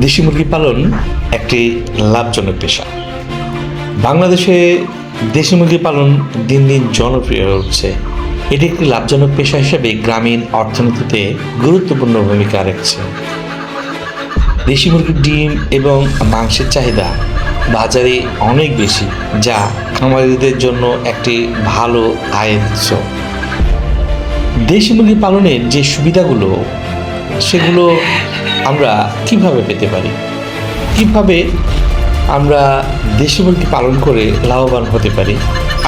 দেশি মুরগি পালন একটি লাভজনক পেশা। বাংলাদেশে দেশি মুরগি পালন দিন দিন জনপ্রিয় হয়ে উঠছে। এটি একটি লাভজনক পেশা হিসেবে গ্রামীণ অর্থনীতিতে গুরুত্বপূর্ণ ভূমিকা রাখছে। দেশি মুরগির ডিম এবং মাংসের চাহিদা বাজারে অনেক বেশি, যা খামারিদের জন্য একটি ভালো আয়ের উৎস। দেশি মুরগি পালনের যে সুবিধাগুলো সেগুলো আমরা কিভাবে পেতে পারি, কিভাবে আমরা দেশি মুরগি পালন করে লাভবান হতে পারি,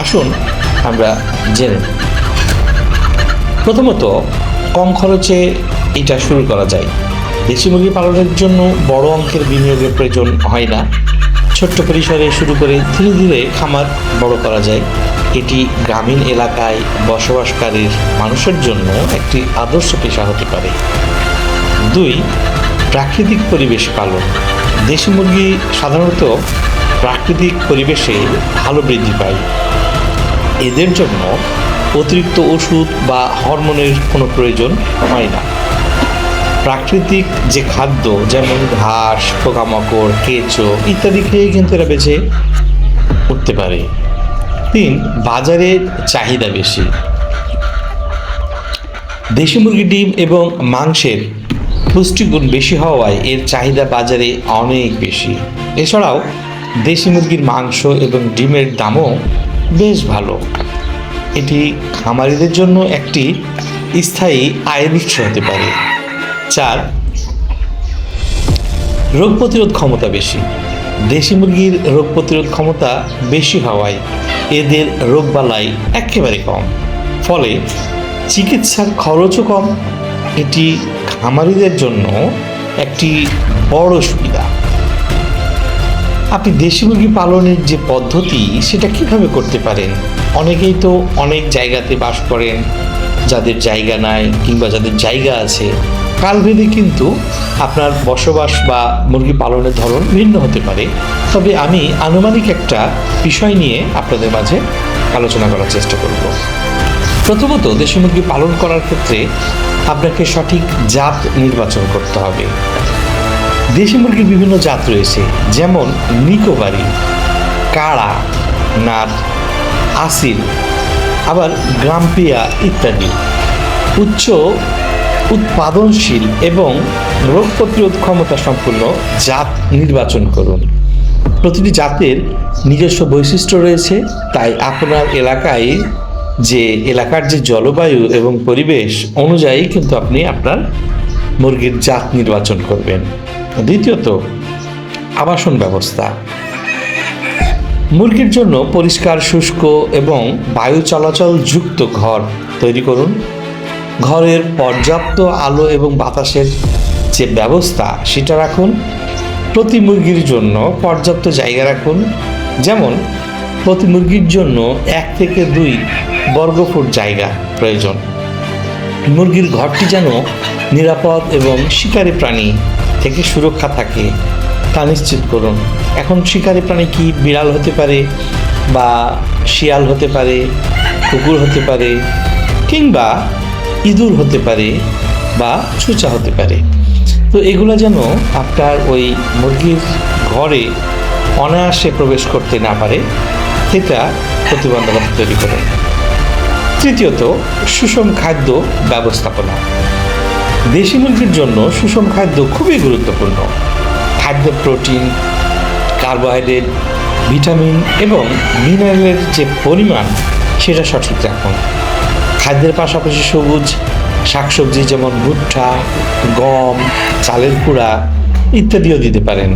আসুন আমরা জেনে নিই। প্রথমত, কম খরচে এটা শুরু করা যায়। দেশি মুরগি পালনের জন্য বড় অঙ্কের বিনিয়োগের প্রয়োজন হয় না। ছোট্ট পরিসরে শুরু করে ধীরে ধীরে খামার বড় করা যায়। এটি গ্রামীণ এলাকায় বসবাসকারী মানুষের জন্য একটি আদর্শ পেশা হতে পারে। 2, প্রাকৃতিক পরিবেশ পালন। দেশি মুরগি সাধারণত প্রাকৃতিক পরিবেশে ভালো বৃদ্ধি পায়। এদের জন্য অতিরিক্ত ওষুধ বা হরমোনের কোনো প্রয়োজন হয় না। প্রাকৃতিক যে খাদ্য, যেমন ঘাস, পোকামাকড়, কেঁচো ইত্যাদি খেয়ে কিন্তু এরা বেঁচে উঠতে পারে। 3, বাজারের চাহিদা বেশি। দেশি মুরগির ডিম এবং মাংসের পুষ্টিগুণ বেশি হওয়ায় এর চাহিদা বাজারে অনেক বেশি। এছাড়াও দেশি মুরগির মাংস এবং ডিমের দামও বেশ ভালো। এটি খামারিদের জন্য একটি স্থায়ী আয়ের উৎস হতে পারে। 4, রোগ প্রতিরোধ ক্ষমতা বেশি। দেশি মুরগির রোগ প্রতিরোধ ক্ষমতা বেশি হওয়ায় এদের রোগবালাই একেবারে কম, ফলে চিকিৎসার খরচও কম। এটি খামারিদের জন্য একটি বড় সুবিধা। আপনি দেশি মুরগি পালনের যে পদ্ধতি সেটা কিভাবে করতে পারেন? অনেকেই তো অনেক জায়গাতে বাস করেন, যাদের জায়গা নাই কিংবা যাদের জায়গা আছে, কালভেদে কিন্তু আপনার বসবাস বা মুরগি পালনের ধরন ভিন্ন হতে পারে। তবে আমি আনুমানিক একটা বিষয় নিয়ে আপনাদের মাঝে আলোচনা করার চেষ্টা করব। প্রথমত, দেশি মুরগি পালন করার ক্ষেত্রে আপনাকে সঠিক জাত নির্বাচন করতে হবে। দেশি মুরগির বিভিন্ন জাত রয়েছে, যেমন নিকোবারি, কাড়া, নাট, আসিল, আবার গ্রাম্পিয়া ইত্যাদি। উচ্চ উৎপাদনশীল এবং রোগ প্রতিরোধ ক্ষমতা সম্পন্ন জাত নির্বাচন করুন। প্রতিটি জাতের নিজস্ব বৈশিষ্ট্য রয়েছে, তাই আপনার এলাকায় এলাকার যে জলবায়ু এবং পরিবেশ অনুযায়ী কিন্তু আপনি আপনার মুরগির জাত নির্বাচন করবেন। দ্বিতীয়ত, আবাসন ব্যবস্থা। মুরগির জন্য পরিষ্কার, শুষ্ক এবং বায়ু চলাচল যুক্ত ঘর তৈরি করুন। ঘরের পর্যাপ্ত আলো এবং বাতাসের যে ব্যবস্থা সেটা রাখুন। প্রতি মুরগির জন্য পর্যাপ্ত জায়গা রাখুন, যেমন প্রতি মুরগির জন্য 1 থেকে 2 বর্গফুট জায়গা প্রয়োজন। মুরগির ঘরটি যেন নিরাপদ এবং শিকারী প্রাণী থেকে সুরক্ষা থাকে তা নিশ্চিত করুন। এখন শিকারী প্রাণী কি বিড়াল হতে পারে, বা শিয়াল হতে পারে, কুকুর হতে পারে, কিংবা ইঁদুর হতে পারে, বা ছুঁচা হতে পারে। তো এগুলো যেন আপনার ওই মুরগির ঘরে অনায়াসে প্রবেশ করতে না পারে, সেটা প্রতিবন্ধকতা তৈরি করে। তৃতীয়ত, সুষম খাদ্য ব্যবস্থাপনা। দেশি মুরগির জন্য সুষম খাদ্য খুবই গুরুত্বপূর্ণ। খাদ্যে প্রোটিন, কার্বোহাইড্রেট, ভিটামিন এবং মিনারেলের যে পরিমাণ সেটা সঠিক রাখুন। খাদ্যের পাশাপাশি সবুজ শাকসবজি যেমন ভুট্টা, গম, চালের কুড়া ইত্যাদিও দিতে পারেন।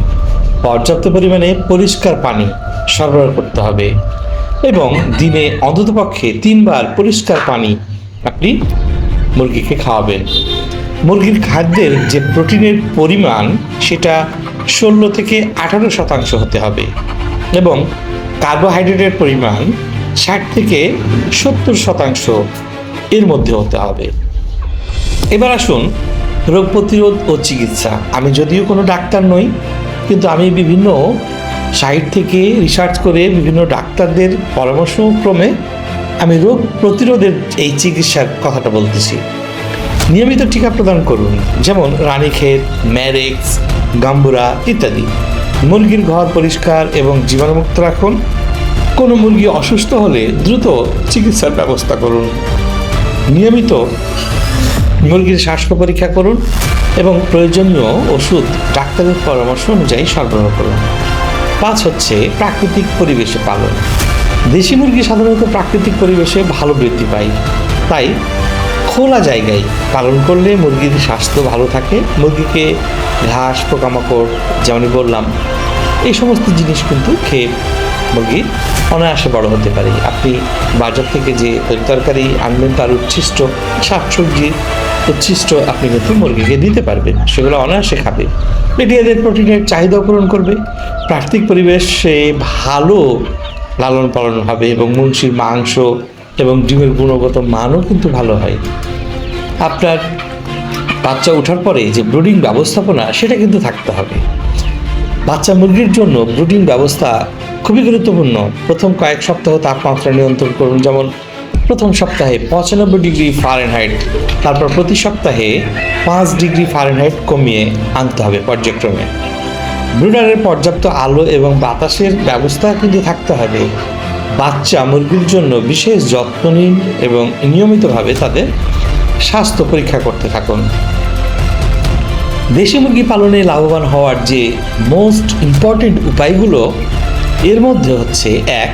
পর্যাপ্ত পরিমাণে পরিষ্কার পানি সরবরাহ করতে হবে এবং দিনে অন্ততপক্ষে 3 বার পরিষ্কার পানি আপনি মুরগিকে খাওয়াবেন। মুরগির খাদ্যের যে প্রোটিনের পরিমাণ সেটা 16 থেকে 18% হতে হবে এবং কার্বোহাইড্রেটের পরিমাণ 60 থেকে 70% এর মধ্যে হতে হবে। এবার আসুন রোগ প্রতিরোধ ও চিকিৎসা। আমি যদিও কোনো ডাক্তার নই, কিন্তু আমি বিভিন্ন সাইট থেকে রিসার্চ করে বিভিন্ন ডাক্তারদের পরামর্শক্রমে আমি রোগ প্রতিরোধের এই চিকিৎসার কথাটা বলতেছি। নিয়মিত টিকা প্রদান করুন, যেমন রানীক্ষেত, ম্যারেক্স, গাম্বুরা ইত্যাদি। মুরগির ঘর পরিষ্কার এবং জীবাণুমুক্ত রাখুন। কোনো মুরগি অসুস্থ হলে দ্রুত চিকিৎসার ব্যবস্থা করুন। নিয়মিত মুরগির স্বাস্থ্য পরীক্ষা করুন এবং প্রয়োজনীয় ওষুধ ডাক্তারের পরামর্শ অনুযায়ী সরবরাহ করুন। 5 হচ্ছে প্রাকৃতিক পরিবেশে পালন। দেশি মুরগি সাধারণত প্রাকৃতিক পরিবেশে ভালো বৃদ্ধি পায়, তাই খোলা জায়গায় পালন করলে মুরগির স্বাস্থ্য ভালো থাকে। মুরগিকে ঘাস, পোকামাকড়, যেমনই বললাম, এই সমস্ত জিনিস কিন্তু খেয়ে মুরগি অনায়াসে বড় হতে পারে। আপনি বাজার থেকে যে তরকারি আনবেন তার উচ্ছিষ্ট, শাকসবজির উচ্ছিষ্ট আপনি কিন্তু মুরগিকে দিতে পারবেন, সেগুলো অনায়াসে খাবে। এটি এদের প্রোটিনের চাহিদা পূরণ করবে। প্রাকৃতিক পরিবেশে ভালো লালন পালন হবে এবং মুরগির মাংস এবং ডিমের গুণগত মানও কিন্তু ভালো হয়। আপনার বাচ্চা ওঠার পরে যে ব্রুডিং ব্যবস্থাপনা, সেটা কিন্তু থাকতে হবে। বাচ্চা মুরগির জন্য ব্রুডিং ব্যবস্থা খুবই গুরুত্বপূর্ণ। প্রথম কয়েক সপ্তাহ তাপমাত্রা নিয়ন্ত্রণ করুন, যেমন প্রথম সপ্তাহে 95 ডিগ্রি ফারেনহাইট, তারপর প্রতি সপ্তাহে 5 ডিগ্রি ফারেনহাইট কমিয়ে আনতে হবে পর্যায়ক্রমে। ব্রুডারের পর্যাপ্ত আলো এবং বাতাসের ব্যবস্থা কিন্তু থাকতে হবে। বাচ্চা মুরগির জন্য বিশেষ যত্ন নিন এবং নিয়মিতভাবে তাদের স্বাস্থ্য পরীক্ষা করতে থাকুন। দেশি মুরগি পালনে লাভবান হওয়ার যে মোস্ট ইম্পর্টেন্ট উপায়গুলো, এর মধ্যে হচ্ছে 1,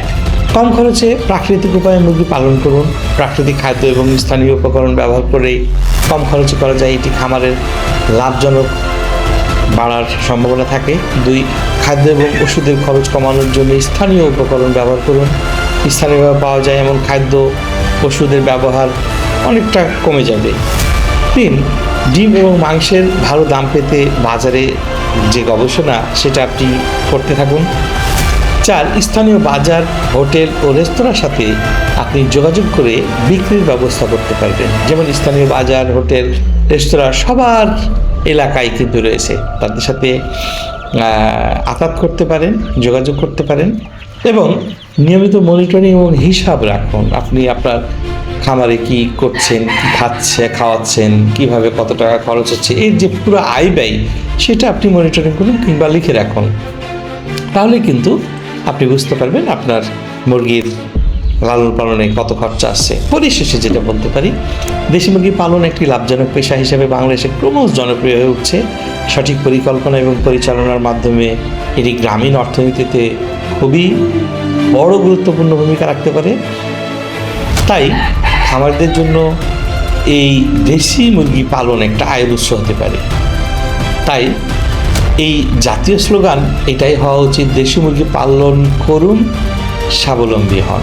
কম খরচে প্রাকৃতিক উপায়ে মুরগি পালন করুন। প্রাকৃতিক খাদ্য এবং স্থানীয় উপকরণ ব্যবহার করে কম খরচে করা যায়, এটি খামারের লাভজনক বাড়ার সম্ভাবনা থাকে। 2, খাদ্য এবং ওষুধের খরচ কমানোর জন্য স্থানীয় উপকরণ ব্যবহার করুন। স্থানীয়ভাবে পাওয়া যায় এমন খাদ্য, ওষুধের ব্যবহার অনেকটা কমে যাবে। 3, ডিম এবং মাংসের ভালো দাম পেতে বাজারে যে গবেষণা, সেটা আপনি করতে থাকুন। 4, স্থানীয় বাজার, হোটেল ও রেস্তোরাঁর সাথে আপনি যোগাযোগ করে বিক্রির ব্যবস্থা করতে পারবেন। যেমন স্থানীয় বাজার, হোটেল, রেস্তোরাঁ সবার এলাকায় কিন্তু রয়েছে, তাদের সাথে আতাত করতে পারেন, যোগাযোগ করতে পারেন এবং নিয়মিত মনিটরিং এবং হিসাব রাখুন। আপনি আপনার খামারে কি করছেন, কি খাওয়াচ্ছেন, কিভাবে কত টাকা খরচ হচ্ছে, এর যে পুরো আয় ব্যয়, সেটা আপনি মনিটরিং করুন কিংবা লিখে রাখুন। তাহলে কিন্তু আপনি বুঝতে পারবেন আপনার মুরগির লালন পালনে কত খরচা আসছে। পরিশেষে যেটা বলতে পারি, দেশি মুরগি পালন একটি লাভজনক পেশা হিসেবে বাংলাদেশে ক্রমশ জনপ্রিয় হয়ে উঠছে। সঠিক পরিকল্পনা এবং পরিচালনার মাধ্যমে এটি গ্রামীণ অর্থনীতিতে খুবই বড় গুরুত্বপূর্ণ ভূমিকা রাখতে পারে। তাই খামারদের জন্য এই দেশি মুরগি পালন একটা আয়ের উৎস হতে পারে। তাই এই জাতীয় স্লোগান এটাই হওয়া উচিত, দেশি মুরগি পালন করুন, স্বাবলম্বী হন।